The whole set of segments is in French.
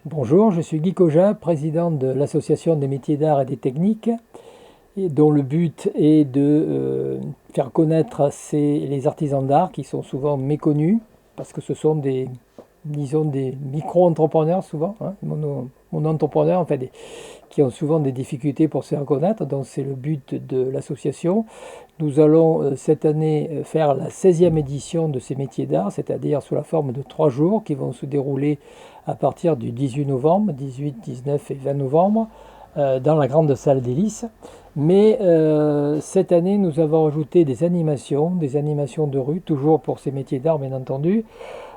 Bonjour, je suis Guy Cojat, président de l'Association des métiers d'art et des techniques, et dont le but est de faire connaître les artisans d'art qui sont souvent méconnus, parce que ce sont disons, des micro-entrepreneurs souvent, hein, mono-entrepreneurs, enfin, qui ont souvent des difficultés pour se faire connaître, donc c'est le but de l'association. Nous allons cette année faire la 16e édition de ces métiers d'art, c'est-à-dire sous la forme de 3 jours qui vont se dérouler à partir du 18 novembre, 18, 19 et 20 novembre, dans la grande salle des Lys. Mais cette année, nous avons ajouté des animations de rue, toujours pour ces métiers d'art bien entendu,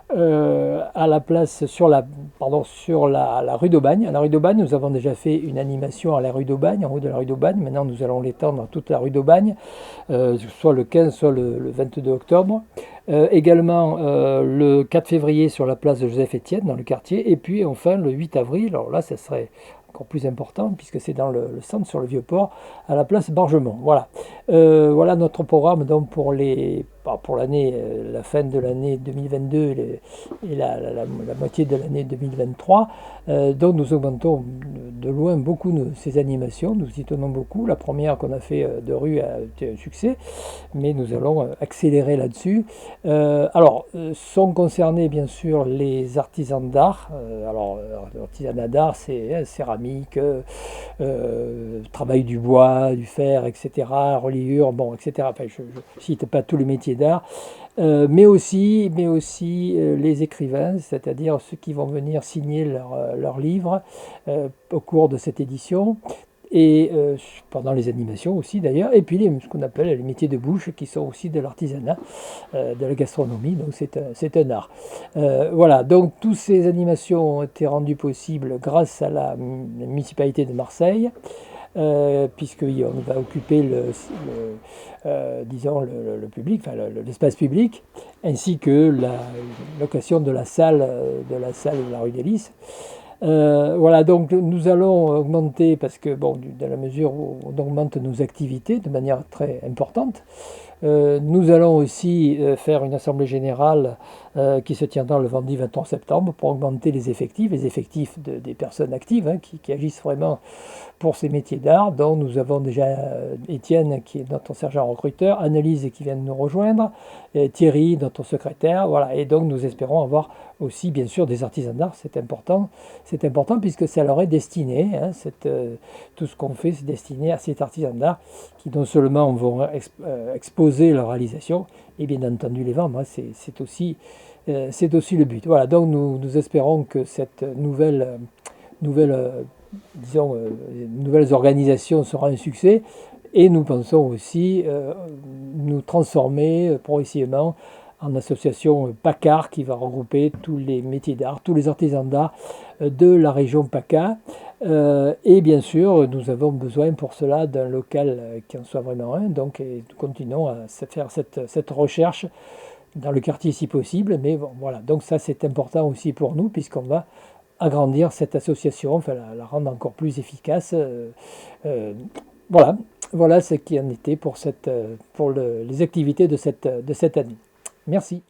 à la place sur la rue d'Aubagne. À la rue d'Aubagne, nous avons déjà fait une animation à la rue d'Aubagne, en haut de la rue d'Aubagne. Maintenant, nous allons l'étendre à toute la rue d'Aubagne, soit le 15, soit le 22 octobre. Également le 4 février sur la place de Joseph-Étienne, dans le quartier. Et puis enfin le 8 avril, alors là, ça serait encore plus important, puisque c'est dans le centre, sur le Vieux-Port, à la place Bargemont. Voilà. Voilà notre programme donc pour l'année, la fin de l'année 2022 et la moitié de l'année 2023. Donc nous augmentons de loin beaucoup ces animations, nous y tenons beaucoup. La première qu'on a fait de rue a été un succès, mais nous allons accélérer là-dessus. Sont concernés bien sûr les artisans d'art. L'artisanat d'art, c'est céramique, travail du bois, du fer, etc., reliure, bon, etc. Enfin, je ne cite pas tous les métiers d'art, mais aussi les écrivains, c'est-à-dire ceux qui vont venir signer leurs livres au cours de cette édition. Et pendant les animations aussi d'ailleurs, et puis ce qu'on appelle les métiers de bouche qui sont aussi de l'artisanat, de la gastronomie, donc c'est un art. Voilà, donc toutes ces animations ont été rendues possibles grâce à la municipalité de Marseille, puisqu'on va occuper disons le public, enfin l'espace public, ainsi que la location de la salle de la rue des Lys. Voilà, donc nous allons augmenter, parce que, bon, dans la mesure où on augmente nos activités de manière très importante, nous allons aussi faire une assemblée générale qui se tiendra le vendredi 23 septembre pour augmenter les effectifs des personnes actives, hein, qui agissent vraiment pour ces métiers d'art, dont nous avons déjà Étienne qui est notre sergent recruteur, Annelise qui vient de nous rejoindre, Thierry notre secrétaire, voilà, et donc nous espérons avoir aussi bien sûr des artisans d'art, c'est important puisque ça leur est destiné, hein, tout ce qu'on fait c'est destiné à ces artisans d'art qui non seulement vont exposer leur réalisation et bien entendu les vendre, hein, c'est aussi le but. Voilà, donc nous espérons que cette nouvelles organisations sera un succès, et nous pensons aussi nous transformer progressivement en association PACAR qui va regrouper tous les métiers d'art, tous les artisans d'art de la région PACA. Et bien sûr, nous avons besoin pour cela d'un local qui en soit vraiment un. Donc, nous continuons à faire cette recherche dans le quartier si possible. Mais bon, voilà. Donc ça, c'est important aussi pour nous, puisqu'on va agrandir cette association, enfin la rendre encore plus efficace. Voilà ce qui en était pour les activités de cette année. Merci.